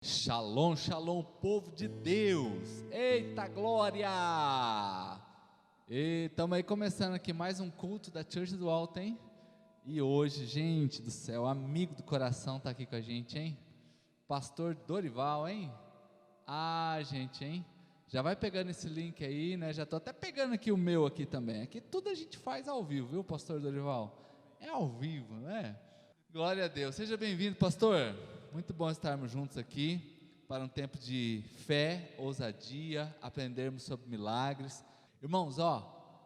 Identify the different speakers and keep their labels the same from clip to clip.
Speaker 1: Shalom, shalom, povo de Deus. Eita glória! E estamos aí começando aqui mais um culto da Church do Alto, hein? E hoje, gente do céu, amigo do coração está aqui com a gente, hein? Pastor Dorival, hein? Gente, hein? Já vai pegando esse link aí, né? Já estou até pegando aqui o meu aqui também. Aqui tudo a gente faz ao vivo, viu, Pastor Dorival? É ao vivo, né? Glória a Deus. Seja bem-vindo, pastor. Muito bom estarmos juntos aqui para um tempo de fé, ousadia, aprendermos sobre milagres. Irmãos,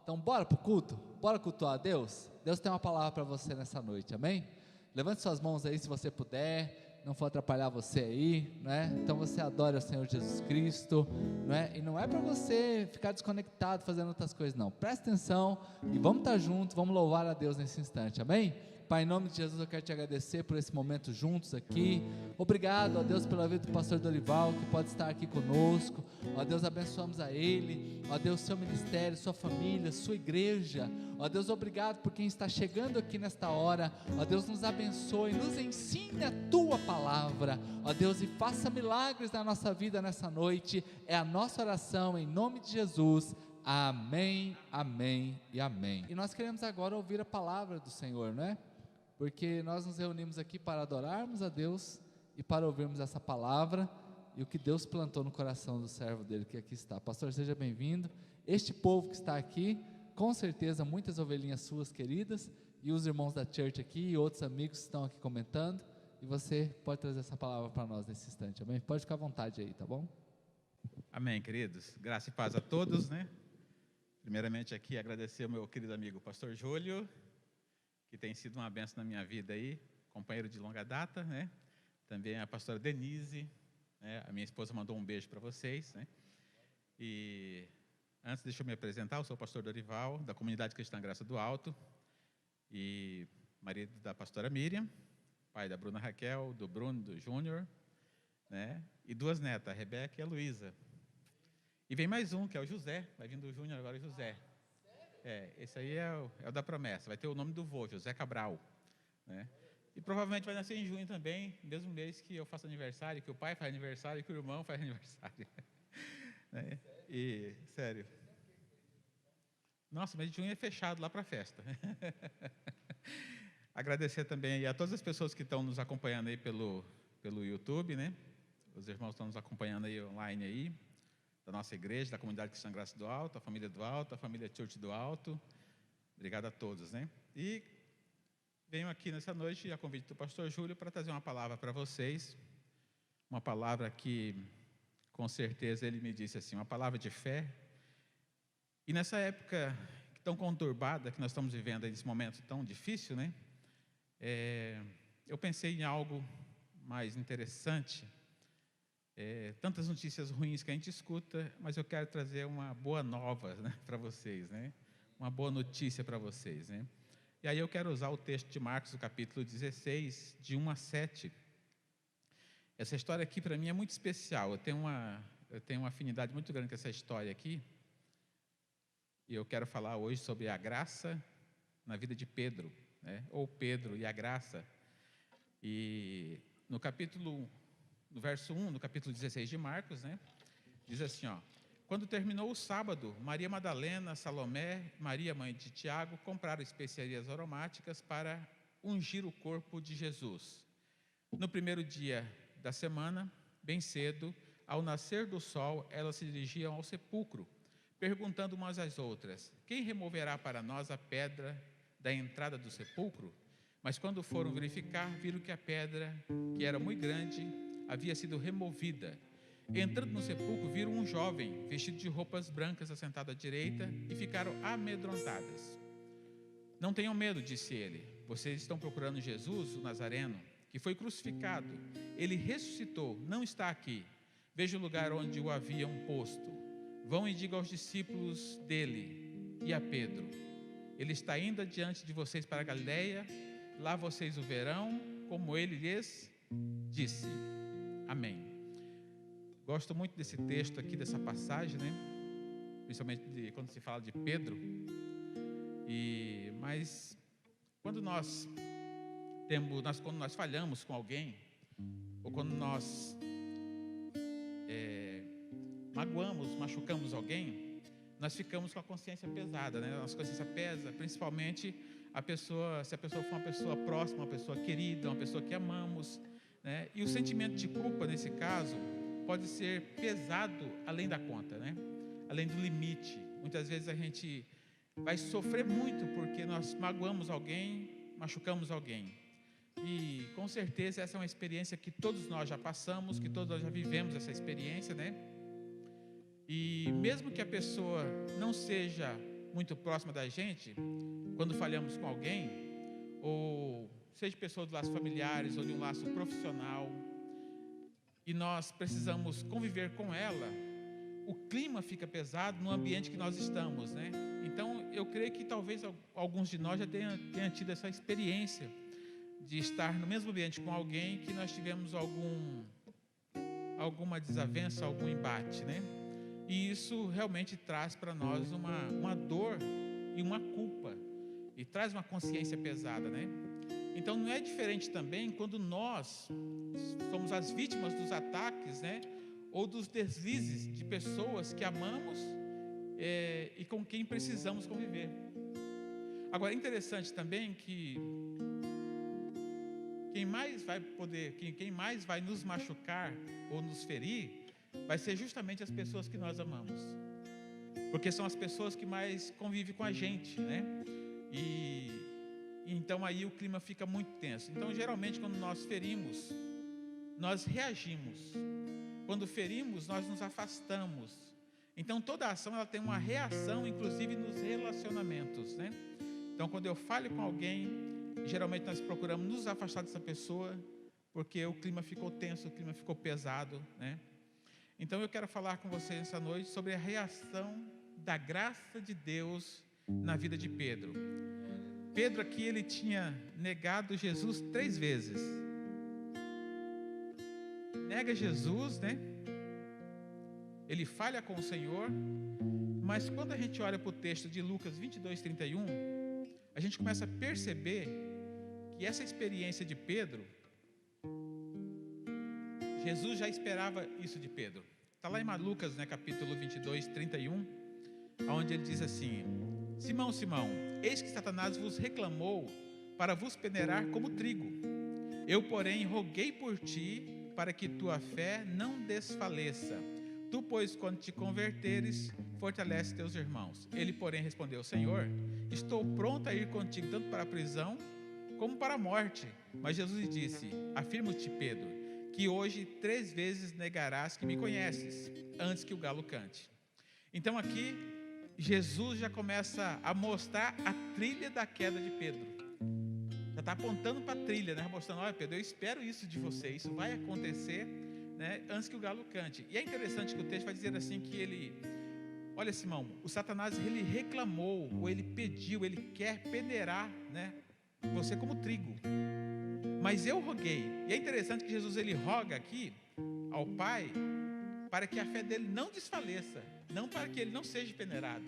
Speaker 1: então bora para o culto? Bora cultuar a Deus? Deus tem uma palavra para você nessa noite, amém? Levante suas mãos aí se você puder, não for atrapalhar você aí, né? Então você adora o Senhor Jesus Cristo, né? E não é para você ficar desconectado fazendo outras coisas, não. Presta atenção e vamos estar juntos, vamos louvar a Deus nesse instante, amém? Pai, em nome de Jesus eu quero te agradecer por esse momento juntos aqui. Obrigado, ó Deus, pela vida do pastor Dorival, que pode estar aqui conosco. Ó Deus, abençoamos a ele, ó Deus, seu ministério, sua família, sua igreja. Ó Deus, obrigado por quem está chegando aqui nesta hora. Ó Deus, nos abençoe, nos ensine a tua palavra. Ó Deus, e faça milagres na nossa vida nessa noite. É a nossa oração em nome de Jesus. Amém, amém e amém. E nós queremos agora ouvir a palavra do Senhor, né? Porque nós nos reunimos aqui para adorarmos a Deus e para ouvirmos essa palavra e o que Deus plantou no coração do servo dele que aqui está. Pastor, seja bem-vindo. Este povo que está aqui, com certeza muitas ovelhinhas suas queridas, e os irmãos da church aqui e outros amigos que estão aqui comentando, e você pode trazer essa palavra para nós nesse instante, amém? Pode ficar à vontade aí, tá bom?
Speaker 2: Amém, queridos. Graça e paz a todos, né? Primeiramente aqui agradecer ao meu querido amigo pastor Júlio, que tem sido uma bênção na minha vida aí, companheiro de longa data, né? Também a pastora Denise, né? A minha esposa mandou um beijo para vocês, né? E antes, deixa eu me apresentar, eu sou o pastor Dorival, da Comunidade Cristã Graça do Alto, e marido da pastora Miriam, pai da Bruna Raquel, do Bruno, do Júnior, né? E duas netas, a Rebeca e a Luísa. E vem mais um, que é o José, vai vindo o Júnior agora, o José. Esse aí é o da promessa, vai ter o nome do vô, José Cabral, né? E provavelmente vai nascer em junho também, mesmo mês que eu faço aniversário, que o pai faz aniversário, que o irmão faz aniversário. Né? E, sério. Nossa, mês de junho é fechado lá para a festa. Agradecer também a todas as pessoas que estão nos acompanhando aí pelo YouTube, né? Os irmãos estão nos acompanhando aí online aí, da nossa igreja, da Comunidade Cristã Graça do Alto, a família do Alto, a família Church do Alto. Obrigado a todos, né? E venho aqui nessa noite, a convite do pastor Júlio, para trazer uma palavra para vocês, uma palavra que, com certeza, ele me disse assim, uma palavra de fé. E nessa época tão conturbada que nós estamos vivendo, nesse momento tão difícil, né? Eu pensei em algo mais interessante. Tantas notícias ruins que a gente escuta, mas eu quero trazer uma boa nova, né, para vocês, né? Uma boa notícia para vocês, né? E aí eu quero usar o texto de Marcos, o capítulo 16, de 1 a 7. Essa história aqui para mim é muito especial, eu tenho uma afinidade muito grande com essa história aqui, e eu quero falar hoje sobre a graça na vida de Pedro, né? Ou Pedro e a graça. E no verso 1, no capítulo 16 de Marcos, né, diz assim, quando terminou o sábado, Maria Madalena, Salomé, Maria, mãe de Tiago, compraram especiarias aromáticas para ungir o corpo de Jesus. No primeiro dia da semana, bem cedo, ao nascer do sol, elas se dirigiam ao sepulcro, perguntando umas às outras, quem removerá para nós a pedra da entrada do sepulcro? Mas quando foram verificar, viram que a pedra, que era muito grande, havia sido removida. Entrando no sepulcro, viram um jovem, vestido de roupas brancas, assentado à direita, e ficaram amedrontadas. Não tenham medo, disse ele. Vocês estão procurando Jesus, o Nazareno, que foi crucificado. Ele ressuscitou, não está aqui. Veja o lugar onde o haviam posto. Vão e digam aos discípulos dele e a Pedro. Ele está indo adiante de vocês para a Galileia. Lá vocês o verão, como ele lhes disse. Amém. Gosto muito desse texto aqui, dessa passagem, né? Principalmente quando se fala de Pedro. Mas quando quando nós falhamos com alguém, ou quando nós magoamos, machucamos alguém, nós ficamos com a consciência pesada, né? A nossa consciência pesa, principalmente se a pessoa for uma pessoa próxima, uma pessoa querida, uma pessoa que amamos, né? E o sentimento de culpa, nesse caso, pode ser pesado além da conta, né? Além do limite. Muitas vezes a gente vai sofrer muito porque nós magoamos alguém, machucamos alguém. E com certeza essa é uma experiência que todos nós já passamos, que todos nós já vivemos essa experiência, né? E mesmo que a pessoa não seja muito próxima da gente, quando falhamos com alguém, ou seja pessoa do laço familiares ou de um laço profissional, e nós precisamos conviver com ela, o clima fica pesado no ambiente que nós estamos, né? Então, eu creio que talvez alguns de nós já tenham tido essa experiência de estar no mesmo ambiente com alguém que nós tivemos alguma desavença, algum embate, né? E isso realmente traz para nós uma dor e uma culpa, e traz uma consciência pesada, né? Então, não é diferente também quando nós somos as vítimas dos ataques, né? Ou dos deslizes de pessoas que amamos e com quem precisamos conviver. Agora, é interessante também que quem mais vai nos machucar ou nos ferir vai ser justamente as pessoas que nós amamos, porque são as pessoas que mais convivem com a gente, né? E então aí o clima fica muito tenso. Então, geralmente, quando nós ferimos, nós reagimos. Quando ferimos, nós nos afastamos. Então, toda ação ela tem uma reação, inclusive nos relacionamentos, né? Então, quando eu falho com alguém, geralmente nós procuramos nos afastar dessa pessoa, porque o clima ficou tenso, o clima ficou pesado, né? Então, eu quero falar com vocês essa noite sobre a reação da graça de Deus na vida de Pedro. Pedro aqui, ele tinha negado Jesus 3 vezes. Nega Jesus, né? Ele falha com o Senhor, mas quando a gente olha para o texto de Lucas 22:31, a gente começa a perceber que essa experiência de Pedro, Jesus já esperava isso de Pedro. Está lá em Lucas, né, capítulo 22:31, onde ele diz assim: Simão, Simão, eis que Satanás vos reclamou para vos peneirar como trigo. Eu, porém, roguei por ti, para que tua fé não desfaleça. Tu, pois, quando te converteres, fortalece teus irmãos. Ele, porém, respondeu: Senhor, estou pronto a ir contigo, tanto para a prisão, como para a morte. Mas Jesus lhe disse: Afirmo-te, Pedro, que hoje 3 vezes negarás que me conheces, antes que o galo cante. Então aqui, Jesus já começa a mostrar a trilha da queda de Pedro. Já está apontando para a trilha, né? Mostrando: olha, Pedro, eu espero isso de você, isso vai acontecer, né, antes que o galo cante. E é interessante que o texto vai dizer assim que olha, Simão, o Satanás, ele reclamou, ou ele pediu, ele quer peneirar, né, você como trigo. Mas eu roguei. E é interessante que Jesus, ele roga aqui ao Pai para que a fé dele não desfaleça, não para que ele não seja peneirado,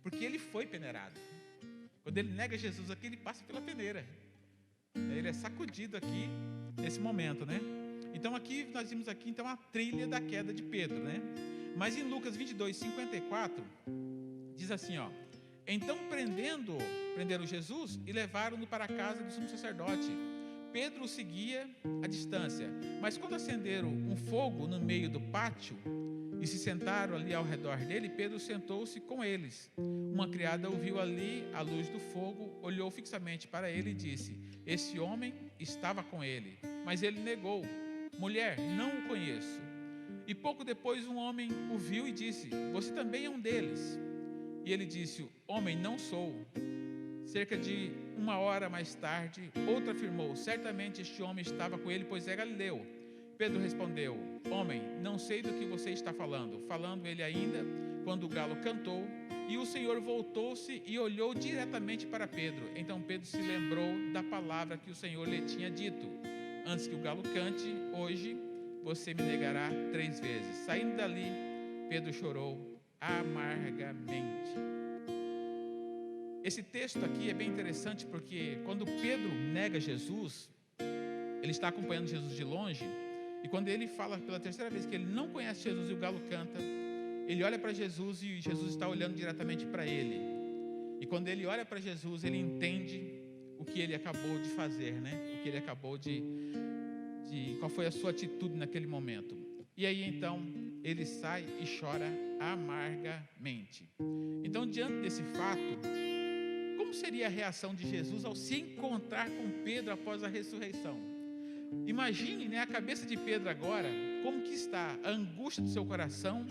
Speaker 2: porque ele foi peneirado. Quando ele nega Jesus aqui, ele passa pela peneira. Ele é sacudido aqui nesse momento, né? Então aqui nós vimos aqui então a trilha da queda de Pedro, né? Mas em Lucas 22:54 diz assim, ó: Então prenderam Jesus e levaram-no para a casa do sumo sacerdote. Pedro o seguia à distância, mas quando acenderam um fogo no meio do pátio e se sentaram ali ao redor dele, Pedro sentou-se com eles. Uma criada ouviu ali a luz do fogo, olhou fixamente para ele e disse: Esse homem estava com ele. Mas ele negou: Mulher, não o conheço. E pouco depois um homem o viu e disse: Você também é um deles. E ele disse: Homem, não sou. Cerca de 1 hora mais tarde, outro afirmou: Certamente este homem estava com ele, pois é galileu. Pedro respondeu: Homem, não sei do que você está falando. Falando ele ainda, quando o galo cantou, e o Senhor voltou-se e olhou diretamente para Pedro. Então Pedro se lembrou da palavra que o Senhor lhe tinha dito: Antes que o galo cante, hoje você me negará 3 vezes. Saindo dali, Pedro chorou amargamente. Esse texto aqui é bem interessante porque quando Pedro nega Jesus, ele está acompanhando Jesus de longe, e quando ele fala pela 3ª vez que ele não conhece Jesus e o galo canta, ele olha para Jesus e Jesus está olhando diretamente para ele. E quando ele olha para Jesus, ele entende o que ele acabou de fazer, né? O que ele acabou qual foi a sua atitude naquele momento. E aí então ele sai e chora amargamente. Então, diante desse fato, como seria a reação de Jesus ao se encontrar com Pedro após a ressurreição? Imagine, né, a cabeça de Pedro agora, como que está a angústia do seu coração,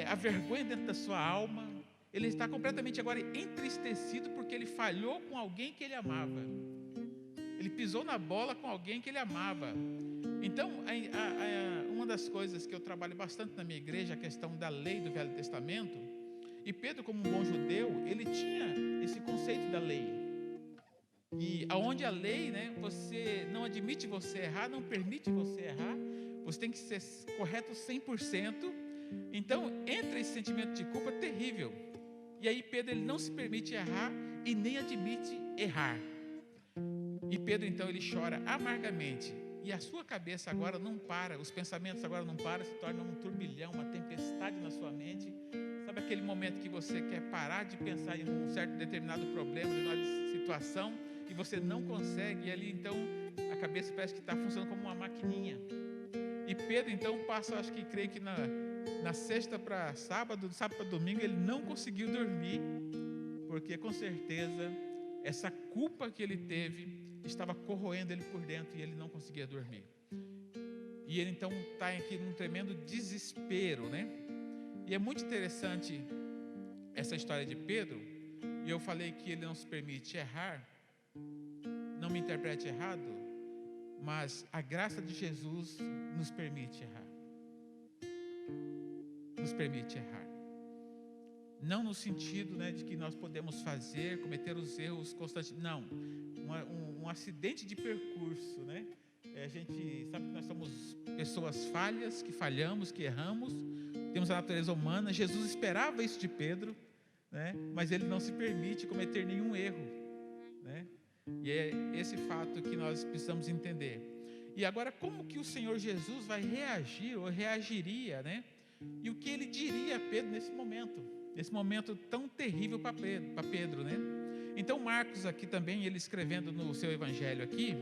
Speaker 2: a vergonha dentro da sua alma. Ele está completamente agora entristecido porque ele falhou com alguém que ele amava. Ele pisou na bola com alguém que ele amava. Então, uma das coisas que eu trabalho bastante na minha igreja, a questão da lei do Velho Testamento. E Pedro, como um bom judeu, ele tinha esse conceito da lei. E aonde a lei, né, você não admite você errar, não permite você errar, você tem que ser correto 100%. Então, entra esse sentimento de culpa terrível. E aí Pedro, ele não se permite errar e nem admite errar. E Pedro, então, ele chora amargamente. E a sua cabeça agora não para, os pensamentos agora não param, se torna um turbilhão, uma tempestade na sua mente. Sabe aquele momento que você quer parar de pensar em um certo determinado problema, em uma situação, e você não consegue, e ali então a cabeça parece que está funcionando como uma maquininha. E Pedro então passa, acho que creio que na sexta para sábado, sábado para domingo, ele não conseguiu dormir, porque com certeza essa culpa que ele teve estava corroendo ele por dentro e ele não conseguia dormir. E ele então está aqui num tremendo desespero, né? E é muito interessante essa história de Pedro. E eu falei que ele não se permite errar. Não me interprete errado, mas a graça de Jesus nos permite errar. Nos permite errar. Não no sentido, né, de que nós podemos cometer os erros constantes. Não, um acidente de percurso, né? A gente sabe que nós somos pessoas falhas, que falhamos, que erramos. Temos a natureza humana. Jesus esperava isso de Pedro, né? Mas ele não se permite cometer nenhum erro, né? E é esse fato que nós precisamos entender. E agora, como que o Senhor Jesus vai reagir ou reagiria, né? E o que ele diria a Pedro nesse momento tão terrível para Pedro, né? Então Marcos aqui também, ele escrevendo no seu evangelho aqui,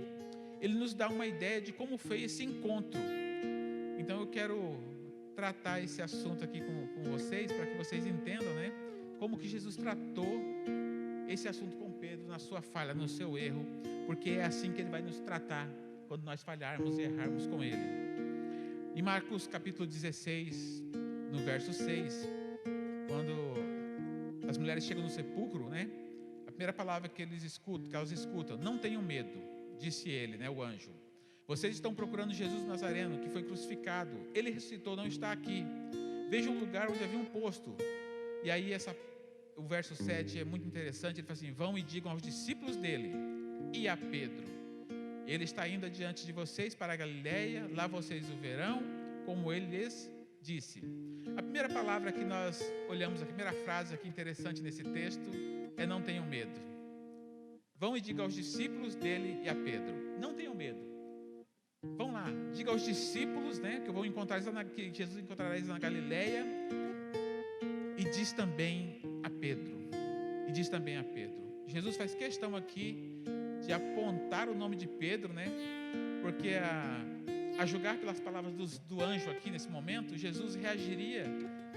Speaker 2: ele nos dá uma ideia de como foi esse encontro. Então eu quero tratar esse assunto aqui com vocês, para que vocês entendam, né, como que Jesus tratou esse assunto com Pedro, na sua falha, no seu erro, porque é assim que ele vai nos tratar quando nós falharmos e errarmos com ele. Em Marcos capítulo 16, no verso 6, quando as mulheres chegam no sepulcro, né, a primeira palavra que elas escutam, não tenham medo, disse ele, né, o anjo. Vocês estão procurando Jesus Nazareno, que foi crucificado. Ele ressuscitou, não está aqui. Vejam um lugar onde havia um posto. E aí o verso 7 é muito interessante. Ele fala assim: vão e digam aos discípulos dele e a Pedro: ele está indo adiante de vocês para a Galileia, lá vocês o verão, como ele lhes disse. A primeira palavra que nós olhamos, a primeira frase aqui interessante nesse texto é: não tenham medo. Vão e digam aos discípulos dele e a Pedro: não tenham medo. Vão lá, diga aos discípulos, né, que que Jesus encontrará eles na Galileia, e diz também a Pedro. Jesus faz questão aqui de apontar o nome de Pedro, né, porque a julgar pelas palavras do anjo aqui nesse momento, Jesus reagiria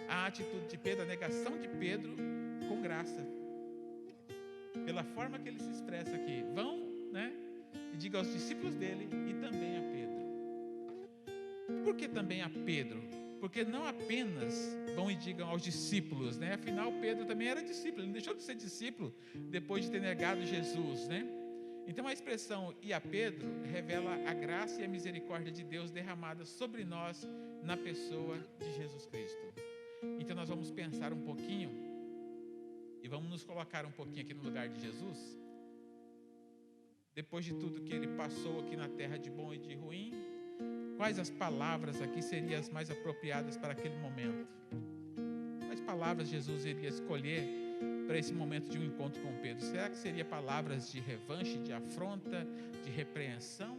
Speaker 2: à atitude de Pedro, à negação de Pedro, com graça, pela forma que ele se expressa aqui. Vão, né, e diga aos discípulos dele e também a Pedro. Por que também a Pedro? Porque não apenas vão e digam aos discípulos, né? Afinal, Pedro também era discípulo, ele não deixou de ser discípulo depois de ter negado Jesus, né? Então a expressão "e a Pedro" revela a graça e a misericórdia de Deus derramadas sobre nós na pessoa de Jesus Cristo. Então nós vamos pensar um pouquinho e vamos nos colocar um pouquinho aqui no lugar de Jesus. Depois de tudo que ele passou aqui na terra de bom e de ruim, quais as palavras aqui seriam as mais apropriadas para aquele momento? Quais palavras Jesus iria escolher para esse momento de um encontro com Pedro? Será que seria palavras de revanche, de afronta, de repreensão?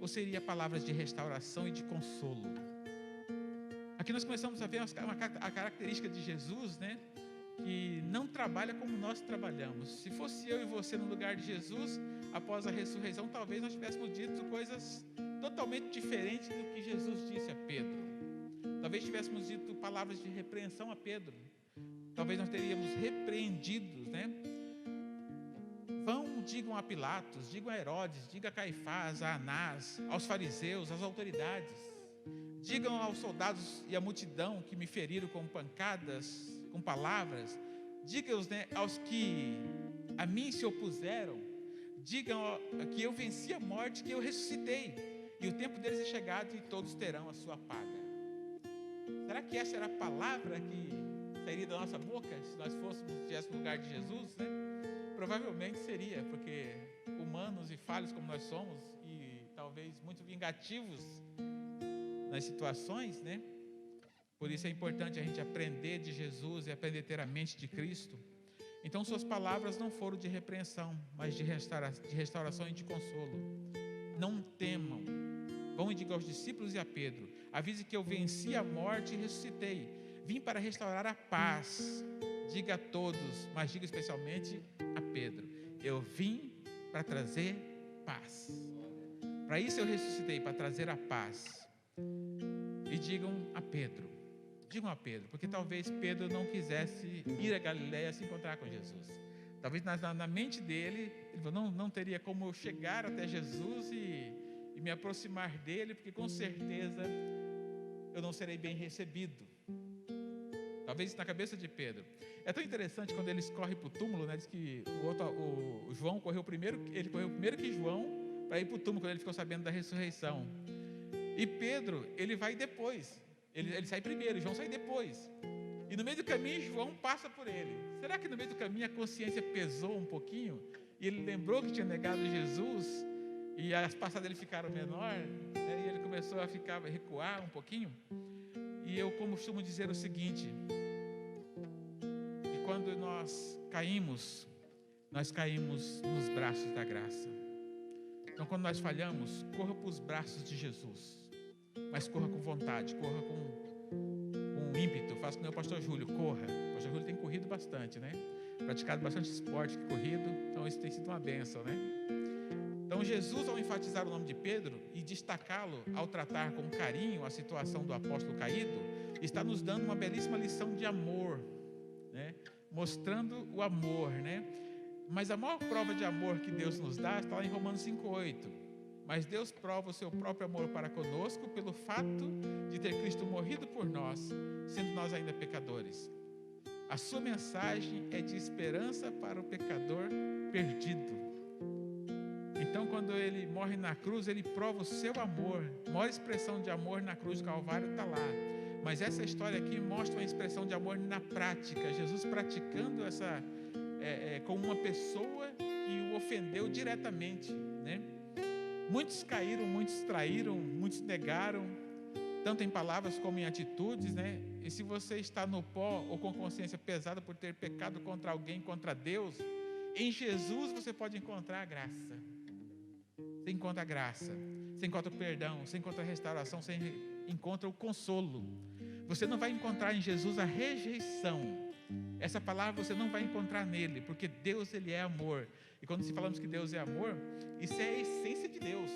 Speaker 2: Ou seria palavras de restauração e de consolo? aqui nós começamos a ver a característica de Jesus, né? Que não trabalha como nós trabalhamos. Se fosse eu e você no lugar de Jesus, após a ressurreição, talvez nós tivéssemos dito coisas totalmente diferentes do que Jesus disse a Pedro. Talvez tivéssemos dito palavras de repreensão a Pedro. Talvez nós teríamos repreendidos, né? Vão, digam a Pilatos, digam a Herodes, digam a Caifás, a Anás, aos fariseus, às autoridades. Digam aos soldados e à multidão que me feriram com pancadas, com palavras. Digam, né, aos que a mim se opuseram. Digam que eu venci a morte, que eu ressuscitei. E o tempo deles é chegado e todos terão a sua paga. Será que essa era a palavra que sairia da nossa boca se nós estivéssemos no lugar de Jesus, né? Provavelmente seria, porque humanos e falhos como nós somos, e talvez muito vingativos nas situações, né? Por isso é importante a gente aprender de Jesus e aprender a ter a mente de Cristo. Então suas palavras não foram de repreensão, mas de restauração e de consolo. Não temam. Vão e digam aos discípulos e a Pedro: avise que eu venci a morte e ressuscitei. Vim para restaurar a paz. Diga a todos, mas diga especialmente a Pedro: eu vim para trazer paz. Para isso eu ressuscitei, para trazer a paz. E digam a Pedro, porque talvez Pedro não quisesse ir a Galiléia se encontrar com Jesus. Talvez na mente dele, ele falou, não teria como eu chegar até Jesus e me aproximar dele, porque com certeza eu não serei bem recebido. Talvez isso na cabeça de Pedro. É tão interessante quando eles correm para o túmulo, né? Diz que o João correu primeiro, ele correu primeiro que João para ir para o túmulo, quando ele ficou sabendo da ressurreição. E Pedro, ele vai depois. Ele sai primeiro, João sai depois. E no meio do caminho, João passa por ele. Será que no meio do caminho a consciência pesou um pouquinho? E ele lembrou que tinha negado Jesus? E as passadas dele ficaram menores? Né? E ele começou a recuar um pouquinho? E eu costumo dizer o seguinte: que quando nós caímos nos braços da graça. Então, quando nós falhamos, corra para os braços de Jesus. Mas corra com vontade, corra com ímpeto. Faça como o pastor Júlio, corra. O pastor Júlio tem corrido bastante, né? Praticado bastante esporte que corrido. Então, isso tem sido uma bênção, né? Então, Jesus, ao enfatizar o nome de Pedro e destacá-lo ao tratar com carinho a situação do apóstolo caído, está nos dando uma belíssima lição de amor, né? Mostrando o amor, né? Mas a maior prova de amor que Deus nos dá está lá em Romanos 5,8. Mas Deus prova o seu próprio amor para conosco pelo fato de ter Cristo morrido por nós, sendo nós ainda pecadores. A sua mensagem é de esperança para o pecador perdido. Então, quando ele morre na cruz, ele prova o seu amor. A maior expressão de amor na cruz do Calvário está lá. Mas essa história aqui mostra uma expressão de amor na prática. Jesus praticando essa com uma pessoa que o ofendeu diretamente, né? Muitos caíram, muitos traíram, muitos negaram, tanto em palavras como em atitudes, né? E se você está no pó ou com consciência pesada por ter pecado contra alguém, contra Deus, em Jesus você pode encontrar a graça. Você encontra a graça, você encontra o perdão, você encontra a restauração, você encontra o consolo. Você não vai encontrar em Jesus a rejeição. Essa palavra você não vai encontrar nele, porque Deus, ele é amor. E quando se falamos que Deus é amor, isso é a essência de Deus,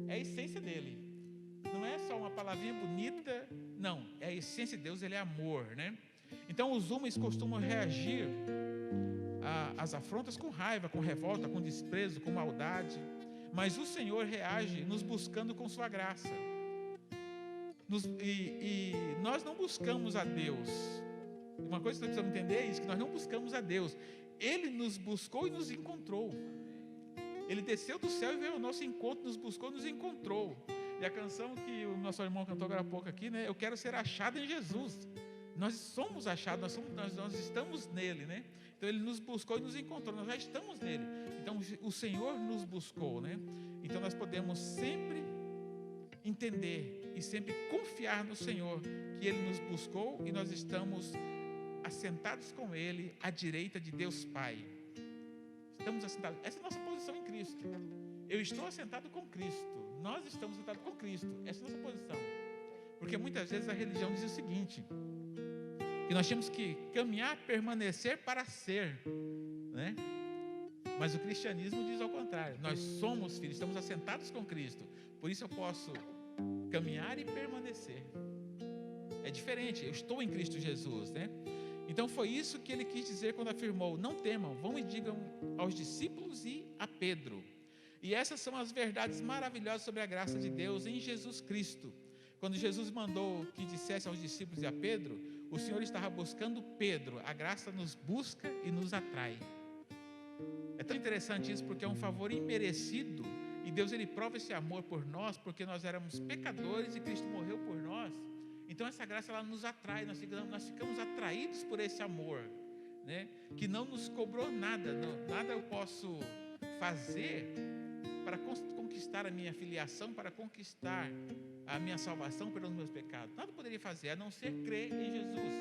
Speaker 2: é a essência dele. Não é só uma palavrinha bonita, não, é a essência de Deus, ele é amor, né? Então os homens costumam reagir às afrontas com raiva, com revolta, com desprezo, com maldade, mas o Senhor reage nos buscando com sua graça. E nós não buscamos a Deus. Uma coisa que nós precisamos entender é isso, que nós não buscamos a Deus. Ele nos buscou e nos encontrou. Ele desceu do céu e veio ao nosso encontro, nos buscou e nos encontrou. E a canção que o nosso irmão cantou agora há pouco aqui, né? Eu quero ser achado em Jesus. Nós somos achados, nós estamos nele, né? Então ele nos buscou e nos encontrou, nós já estamos nele. Então o Senhor nos buscou, né? Então nós podemos sempre entender e sempre confiar no Senhor, que ele nos buscou e nós estamos assentados com ele à direita de Deus Pai. Estamos assentados, essa é a nossa posição em Cristo. Eu estou assentado com Cristo, nós estamos assentados com Cristo, essa é a nossa posição. Porque muitas vezes a religião diz o seguinte, que nós temos que caminhar, permanecer para ser, né? Mas o cristianismo diz ao contrário. Nós somos filhos, estamos assentados com Cristo. Por isso eu posso caminhar e permanecer. É diferente, eu estou em Cristo Jesus, né? Então foi isso que ele quis dizer quando afirmou: não temam, vão e digam aos discípulos e a Pedro. E essas são as verdades maravilhosas sobre a graça de Deus em Jesus Cristo. Quando Jesus mandou que dissesse aos discípulos e a Pedro, o Senhor estava buscando Pedro. A graça nos busca e nos atrai. É tão interessante isso, porque é um favor imerecido, e Deus ele prova esse amor por nós, porque nós éramos pecadores e Cristo morreu por nós. Então essa graça ela nos atrai, nós ficamos atraídos por esse amor, né? Que não nos cobrou nada, nada eu posso fazer para conquistar a minha filiação, para conquistar a minha salvação pelos meus pecados. Nada eu poderia fazer, a não ser crer em Jesus,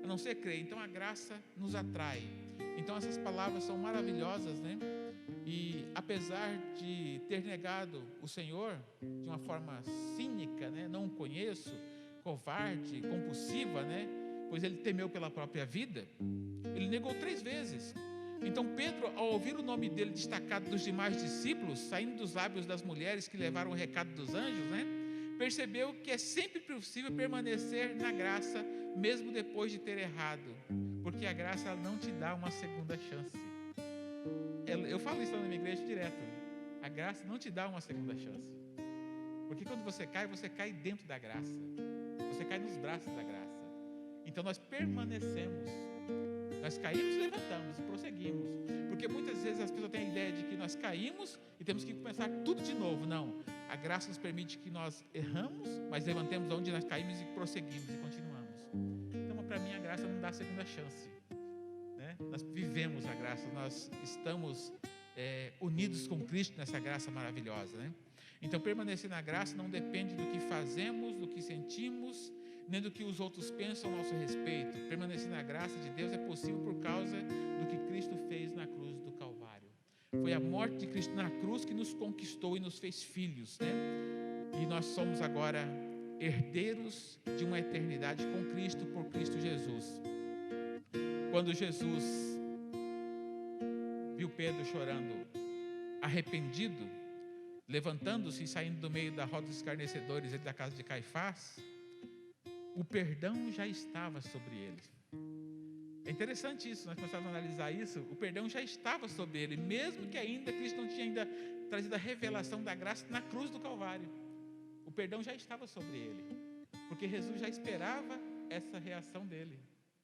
Speaker 2: a não ser crer. Então a graça nos atrai. Então essas palavras são maravilhosas, né? E apesar de ter negado o Senhor de uma forma cínica, né? Não o conheço, covarde, compulsiva, né? Pois ele temeu pela própria vida, ele negou 3 vezes. Então Pedro, ao ouvir o nome dele destacado dos demais discípulos, saindo dos lábios das mulheres que levaram o recado dos anjos, né? Percebeu que é sempre possível permanecer na graça, mesmo depois de ter errado, porque a graça ela não te dá uma segunda chance. Eu falo isso na minha igreja direto. A graça não te dá uma segunda chance, porque quando você cai dentro da graça, você cai nos braços da graça. Então nós permanecemos, nós caímos, levantamos e prosseguimos, porque muitas vezes as pessoas têm a ideia de que nós caímos e temos que começar tudo de novo. Não, a graça nos permite que nós erramos, mas levantemos onde nós caímos e prosseguimos e continuamos. Então para mim a graça não dá segunda chance, né? Nós vivemos a graça, nós estamos unidos com Cristo nessa graça maravilhosa, né? Então permanecer na graça não depende do que fazemos, do que sentimos, nem do que os outros pensam a nosso respeito. Permanecer na graça de Deus é possível por causa do que Cristo fez na cruz do Calvário. Foi a morte de Cristo na cruz que nos conquistou e nos fez filhos, né? E nós somos agora herdeiros de uma eternidade com Cristo, por Cristo Jesus. Quando Jesus viu Pedro chorando, arrependido, levantando-se e saindo do meio da roda dos escarnecedores, ele da casa de Caifás, o perdão já estava sobre ele. É interessante isso, nós começamos a analisar isso. O perdão já estava sobre ele, mesmo que ainda Cristo não tinha ainda trazido a revelação da graça na cruz do Calvário. O perdão já estava sobre ele, porque Jesus já esperava essa reação dele,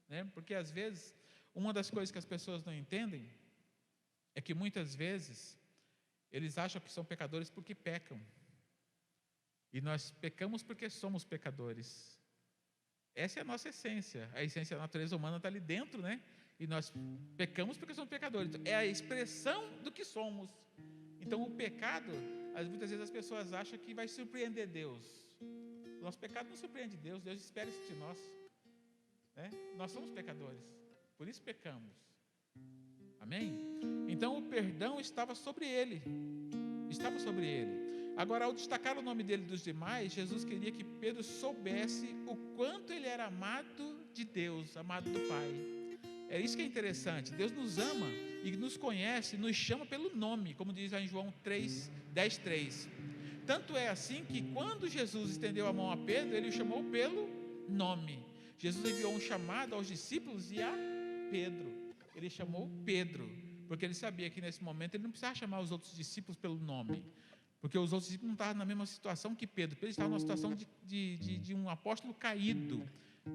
Speaker 2: né? Porque às vezes, uma das coisas que as pessoas não entendem é que muitas vezes eles acham que são pecadores porque pecam, e nós pecamos porque somos pecadores. Essa é a nossa essência, a essência da natureza humana está ali dentro, né? E nós pecamos porque somos pecadores, é a expressão do que somos. Então o pecado, muitas vezes as pessoas acham que vai surpreender Deus. O nosso pecado não surpreende Deus, Deus espera isso de nós, né? Nós somos pecadores, por isso pecamos. Amém? Então o perdão estava sobre ele, estava sobre ele. Agora, ao destacar o nome dele dos demais, Jesus queria que Pedro soubesse o quanto ele era amado de Deus, amado do Pai. É isso que é interessante. Deus nos ama e nos conhece, nos chama pelo nome, como diz lá em João 10:3. Tanto é assim que quando Jesus estendeu a mão a Pedro, ele o chamou pelo nome. Jesus enviou um chamado aos discípulos e a Pedro. Ele chamou Pedro, porque ele sabia que nesse momento ele não precisava chamar os outros discípulos pelo nome, porque os outros discípulos não estavam na mesma situação que Pedro. Pedro estava numa situação de um apóstolo caído,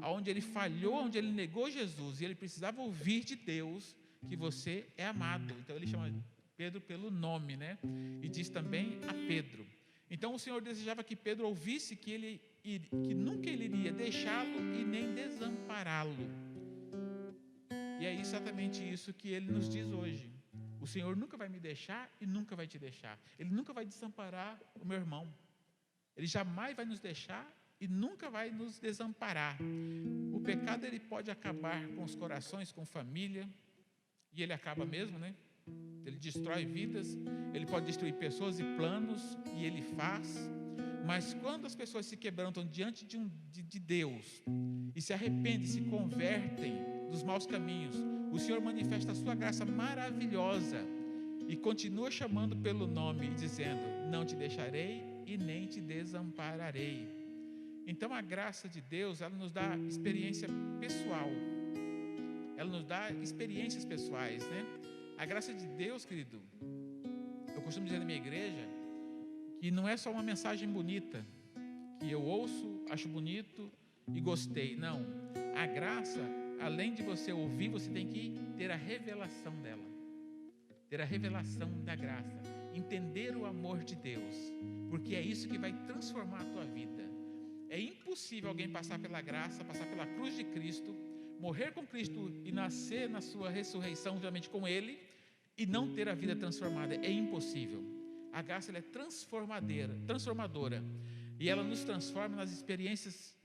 Speaker 2: onde ele falhou, onde ele negou Jesus, e ele precisava ouvir de Deus que você é amado. Então ele chama Pedro pelo nome, né? E diz também a Pedro. Então o Senhor desejava que Pedro ouvisse que nunca ele iria deixá-lo e nem desampará-lo. E é exatamente isso que ele nos diz hoje. O Senhor nunca vai me deixar e nunca vai te deixar. Ele nunca vai desamparar o meu irmão. Ele jamais vai nos deixar e nunca vai nos desamparar. O pecado ele pode acabar com os corações, com família, e ele acaba mesmo, né? Ele destrói vidas, ele pode destruir pessoas e planos, e ele faz. Mas quando as pessoas se quebrantam diante de Deus e se arrependem, se convertem dos maus caminhos, o Senhor manifesta a sua graça maravilhosa e continua chamando pelo nome e dizendo: não te deixarei e nem te desampararei. Então a graça de Deus, ela nos dá experiência pessoal, ela nos dá experiências pessoais, né? A graça de Deus, querido, eu costumo dizer na minha igreja que não é só uma mensagem bonita que eu ouço, acho bonito e gostei. Não, a graça, além de você ouvir, você tem que ter a revelação dela, ter a revelação da graça, entender o amor de Deus, porque é isso que vai transformar a tua vida. É impossível alguém passar pela graça, passar pela cruz de Cristo, morrer com Cristo e nascer na sua ressurreição juntamente com Ele e não ter a vida transformada. É impossível. A graça, ela é transformadora, e ela nos transforma nas experiências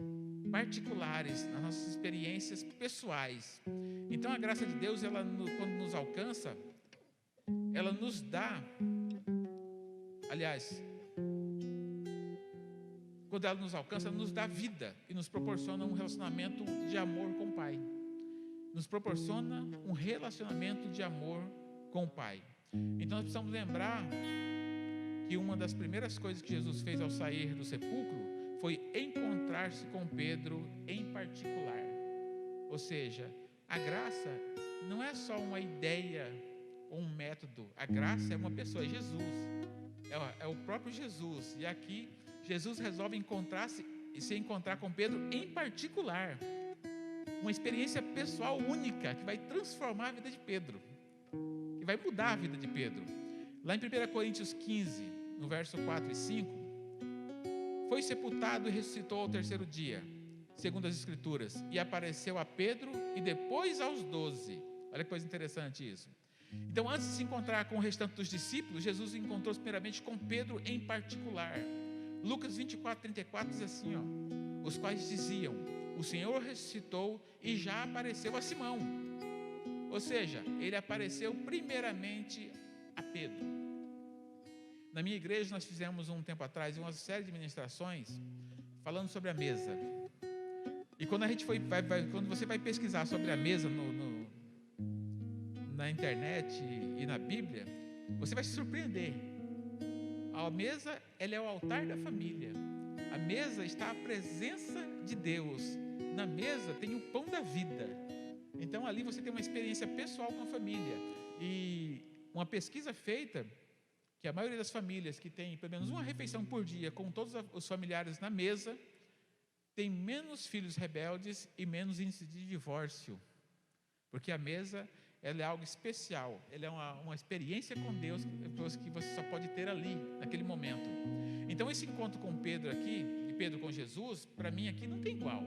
Speaker 2: particulares, nas nossas experiências pessoais. Então a graça de Deus, ela, quando nos alcança, ela nos dá, aliás, quando ela nos alcança, ela nos dá vida e nos proporciona um relacionamento de amor com o Pai. Nos proporciona um relacionamento de amor com o Pai. Então nós precisamos lembrar que uma das primeiras coisas que Jesus fez ao sair do sepulcro foi encontrar-se com Pedro em particular. Ou seja, a graça não é só uma ideia ou um método. A graça é uma pessoa, é Jesus. É o próprio Jesus. E aqui Jesus resolve se encontrar com Pedro em particular. Uma experiência pessoal única que vai transformar a vida de Pedro, que vai mudar a vida de Pedro. Lá em 1 Coríntios 15, no verso 4 e 5, foi sepultado e ressuscitou ao terceiro dia, segundo as Escrituras, e apareceu a Pedro e depois aos 12. Olha que coisa interessante isso. Então, antes de se encontrar com o restante dos discípulos, Jesus encontrou-se primeiramente com Pedro em particular. Lucas 24:34 diz assim, os quais diziam: o Senhor ressuscitou e já apareceu a Simão. Ou seja, ele apareceu primeiramente a Pedro. Na minha igreja nós fizemos um tempo atrás uma série de ministrações falando sobre a mesa. E quando a gente quando você vai pesquisar sobre a mesa na internet e na Bíblia, você vai se surpreender. A mesa, ela é o altar da família. A mesa está a presença de Deus. Na mesa tem o pão da vida. Então ali você tem uma experiência pessoal com a família. E uma pesquisa feita, que a maioria das famílias que tem pelo menos uma refeição por dia com todos os familiares na mesa, tem menos filhos rebeldes e menos índice de divórcio. Porque a mesa, ela é algo especial, ela é uma experiência com Deus que você só pode ter ali, naquele momento. Então esse encontro com Pedro aqui, de Pedro com Jesus, para mim aqui não tem igual.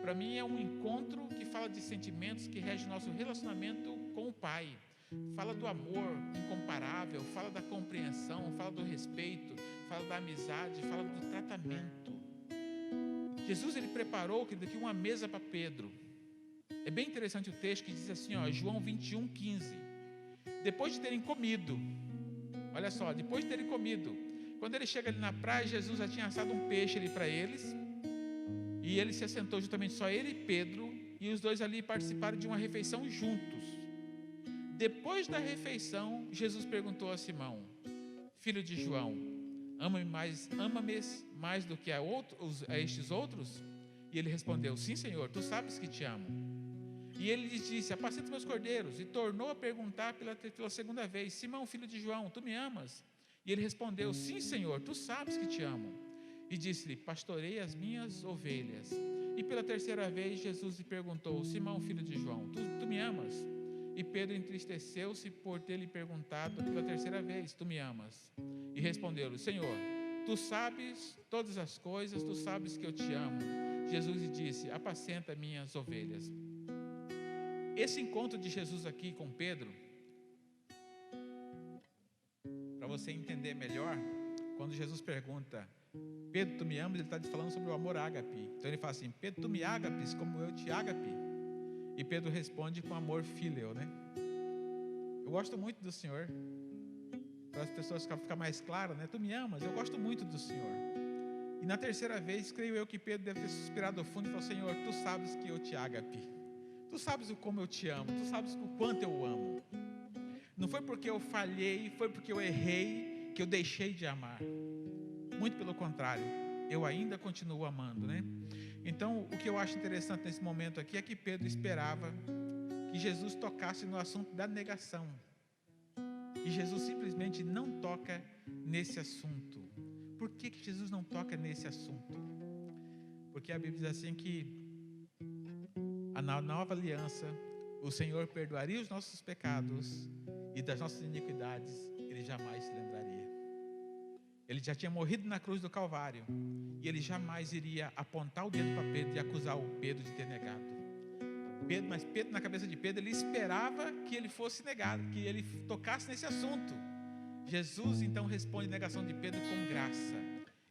Speaker 2: Para mim é um encontro que fala de sentimentos que rege nosso relacionamento com o Pai. Fala do amor incomparável, fala da compreensão, fala do respeito, fala da amizade, fala do tratamento. Jesus, ele preparou, querido, aqui uma mesa para Pedro. É bem interessante o texto que diz assim, João 21:15. Depois de terem comido, olha só, depois de terem comido, quando ele chega ali na praia, Jesus já tinha assado um peixe ali para eles, e ele se assentou juntamente só ele e Pedro, e os dois ali participaram de uma refeição juntos. Depois da refeição, Jesus perguntou a Simão: filho de João, ama-me mais do que a estes outros? E ele respondeu: sim, Senhor, tu sabes que te amo. E ele lhes disse: apacenta meus cordeiros. E tornou a perguntar pela segunda vez: Simão, filho de João, tu me amas? E ele respondeu: sim, Senhor, tu sabes que te amo. E disse-lhe: pastorei as minhas ovelhas. E pela terceira vez Jesus lhe perguntou: Simão, filho de João, tu me amas? E Pedro entristeceu-se por ter lhe perguntado pela terceira vez: tu me amas? E respondeu-lhe: Senhor, tu sabes todas as coisas, tu sabes que eu te amo. Jesus lhe disse: apacenta minhas ovelhas. Esse encontro de Jesus aqui com Pedro, para você entender melhor, quando Jesus pergunta: Pedro, tu me amas? Ele está falando sobre o amor ágape. Então ele fala assim: Pedro, tu me ágapes como eu te ágape? E Pedro responde com amor filial, né? Eu gosto muito do Senhor. Para as pessoas ficar mais claro, né? Tu me amas? Eu gosto muito do Senhor. E na terceira vez, creio eu que Pedro deve ter suspirado fundo e falou: Senhor, tu sabes que eu te ágape, tu sabes o como eu te amo, tu sabes o quanto eu amo. Não foi porque eu falhei, foi porque eu errei, que eu deixei de amar. Muito pelo contrário, eu ainda continuo amando, né? Então, o que eu acho interessante nesse momento aqui é que Pedro esperava que Jesus tocasse no assunto da negação. E Jesus simplesmente não toca nesse assunto. Por que Jesus não toca nesse assunto? Porque a Bíblia diz assim que na nova aliança, o Senhor perdoaria os nossos pecados e das nossas iniquidades Ele jamais se lembraria. Ele já tinha morrido na cruz do Calvário e Ele jamais iria apontar o dedo para Pedro e acusar o Pedro de ter negado. Mas Pedro, na cabeça de Pedro, ele esperava que ele fosse negado, que ele tocasse nesse assunto. Jesus então responde a negação de Pedro com graça,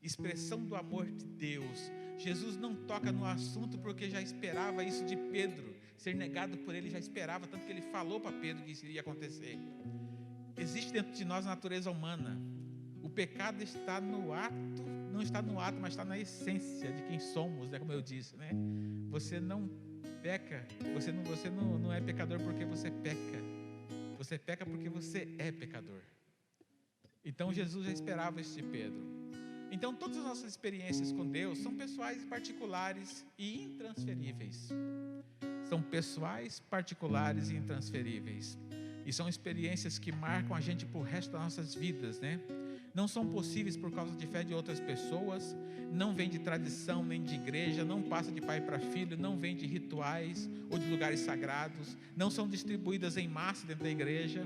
Speaker 2: expressão do amor de Deus. Jesus não toca no assunto porque já esperava isso de Pedro, ser negado por ele, já esperava, tanto que ele falou para Pedro que isso iria acontecer. Existe dentro de nós a natureza humana. O pecado está no ato, não está no ato, mas está na essência de quem somos, né? Como eu disse, né? Você não peca, você não é pecador porque você peca. Você peca porque você é pecador. Então Jesus já esperava isso de Pedro. Então todas as nossas experiências com Deus são pessoais, particulares e intransferíveis. São pessoais, particulares e intransferíveis. E são experiências que marcam a gente por resto das nossas vidas, né? Não são possíveis por causa de fé de outras pessoas, não vem de tradição nem de igreja, não passa de pai para filho, não vem de rituais ou de lugares sagrados, não são distribuídas em massa dentro da igreja,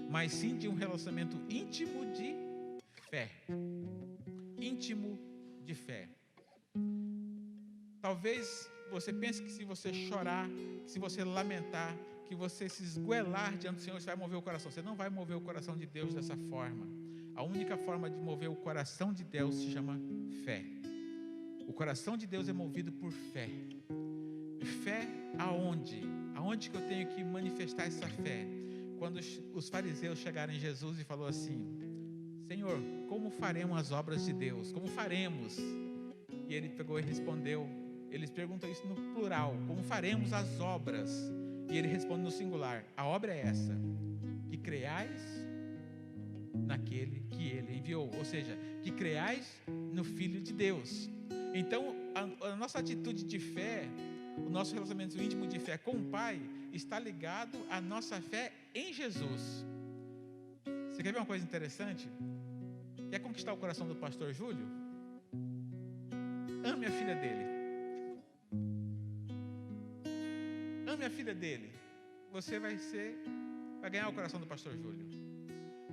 Speaker 2: mas sim de um relacionamento íntimo de fé. Íntimo de fé. Talvez você pense que se você chorar, que se você lamentar, que você se esgoelar diante do Senhor, você vai mover o coração. Você não vai mover o coração de Deus dessa forma. A única forma de mover o coração de Deus se chama fé. O coração de Deus é movido por fé. Fé aonde? Aonde que eu tenho que manifestar essa fé? Quando os fariseus chegaram em Jesus e falaram assim: Senhor, como faremos as obras de Deus? Como faremos? E ele pegou e respondeu, eles perguntam isso no plural, como faremos as obras? E ele responde no singular, a obra é essa, que creais naquele que ele enviou, ou seja, que creais no Filho de Deus. Então, a nossa atitude de fé, o nosso relacionamento íntimo de fé com o Pai, está ligado à nossa fé em Jesus. Você quer ver uma coisa interessante? Quer conquistar o coração do pastor Júlio? Ame a filha dele. Ame a filha dele. Você vai ganhar o coração do pastor Júlio.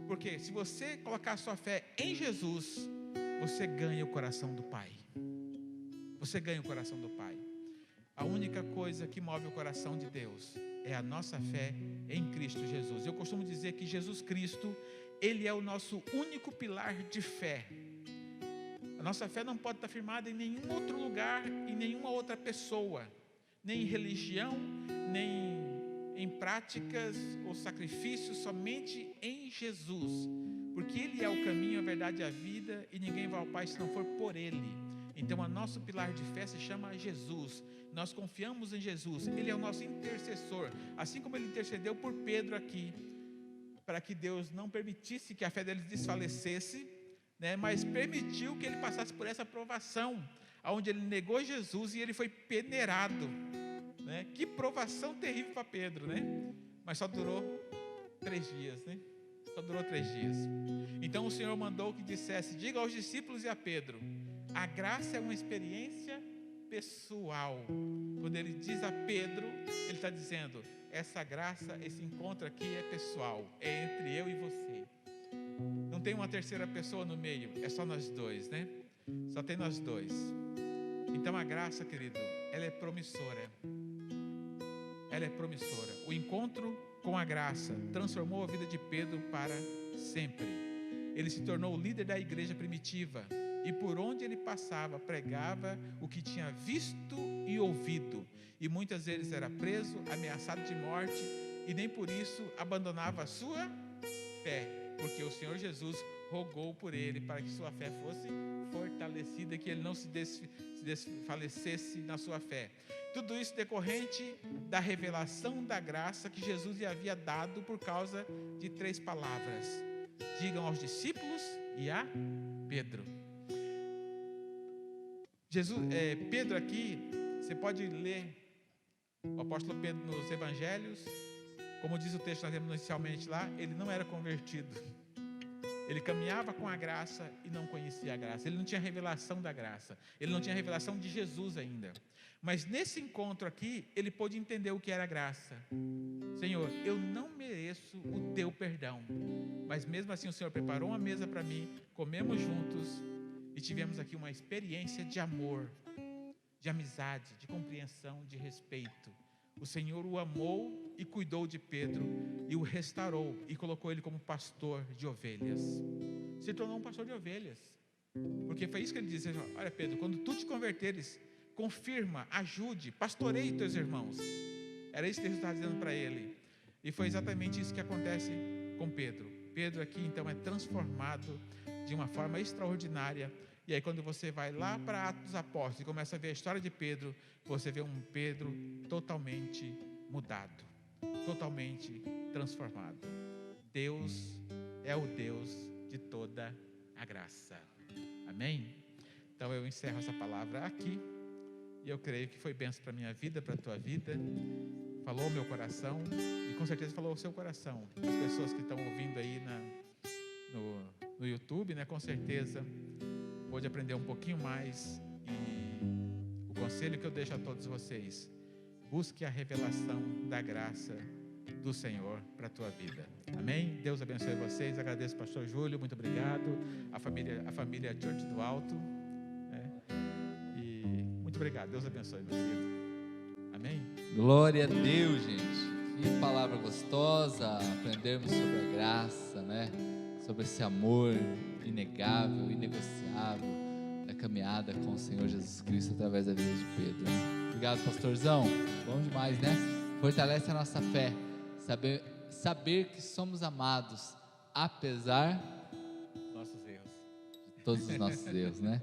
Speaker 2: Porque se você colocar a sua fé em Jesus, você ganha o coração do Pai. Você ganha o coração do Pai. A única coisa que move o coração de Deus é a nossa fé em Cristo Jesus. Eu costumo dizer que Jesus Cristo, Ele é o nosso único pilar de fé. A nossa fé não pode estar firmada em nenhum outro lugar, em nenhuma outra pessoa, nem em religião, nem em práticas ou sacrifícios, somente em Jesus. Porque Ele é o caminho, a verdade e a vida, e ninguém vai ao Pai se não for por Ele. Então, o nosso pilar de fé se chama Jesus. Nós confiamos em Jesus. Ele é o nosso intercessor. Assim como Ele intercedeu por Pedro aqui, para que Deus não permitisse que a fé dele desfalecesse, né, mas permitiu que ele passasse por essa provação, onde ele negou Jesus e ele foi peneirado. Né? Que provação terrível para Pedro, né? Mas só durou 3 dias, né? Só durou 3 dias. Então o Senhor mandou que dissesse: diga aos discípulos e a Pedro, a graça é uma experiência pessoal. Quando ele diz a Pedro, ele está dizendo: essa graça, esse encontro aqui é pessoal, é entre eu e você. Não tem uma terceira pessoa no meio, é só nós dois, né? Só tem nós dois. Então a graça, querido, ela é promissora. Ela é promissora. O encontro com a graça transformou a vida de Pedro para sempre. Ele se tornou o líder da igreja primitiva e por onde ele passava pregava o que tinha visto e ouvido. E muitas vezes era preso, ameaçado de morte e nem por isso abandonava a sua fé, porque o Senhor Jesus rogou por ele para que sua fé fosse fortalecido e que ele não se desfalecesse na sua fé. Tudo isso decorrente da revelação da graça que Jesus lhe havia dado por causa de 3 palavras: digam aos discípulos e a Pedro. Pedro aqui, você pode ler o apóstolo Pedro nos evangelhos, como diz o texto que nós lemos inicialmente lá, ele não era convertido. Ele caminhava com a graça e não conhecia a graça. Ele não tinha revelação da graça. Ele não tinha revelação de Jesus ainda. Mas nesse encontro aqui, ele pôde entender o que era graça. Senhor, eu não mereço o teu perdão, mas mesmo assim o Senhor preparou uma mesa para mim, comemos juntos e tivemos aqui uma experiência de amor, de amizade, de compreensão, de respeito. O Senhor o amou e cuidou de Pedro e o restaurou e colocou ele como pastor de ovelhas. Se tornou um pastor de ovelhas, porque foi isso que ele disse: olha, Pedro, quando tu te converteres, confirma, ajude, pastoreie teus irmãos. Era isso que Jesus estava dizendo para ele. E foi exatamente isso que acontece com Pedro. Pedro aqui então é transformado de uma forma extraordinária. E aí quando você vai lá para Atos dos Apóstolos e começa a ver a história de Pedro, você vê um Pedro totalmente mudado, totalmente transformado. Deus é o Deus de toda a graça. Amém? Então eu encerro essa palavra aqui. E eu creio que foi bênção para a minha vida, para a tua vida. Falou ao meu coração e com certeza falou ao seu coração. As pessoas que estão ouvindo aí no YouTube, né, com certeza pode aprender um pouquinho mais. E o conselho que eu deixo a todos vocês: busque a revelação da graça do Senhor para a tua vida. Amém? Deus abençoe vocês. Agradeço ao pastor Júlio, muito obrigado. A família Church do Alto. Muito obrigado. Deus abençoe, meu querido. Amém?
Speaker 1: Glória a Deus, gente. Que palavra gostosa. Aprendermos sobre a graça, né? Sobre esse amor inegável, inegociável da caminhada com o Senhor Jesus Cristo através da vida de Pedro. Obrigado, pastorzão. Bom demais, né? Fortalece a nossa fé. Saber que somos amados, apesar
Speaker 2: nossos erros.
Speaker 1: de todos os nossos erros, né?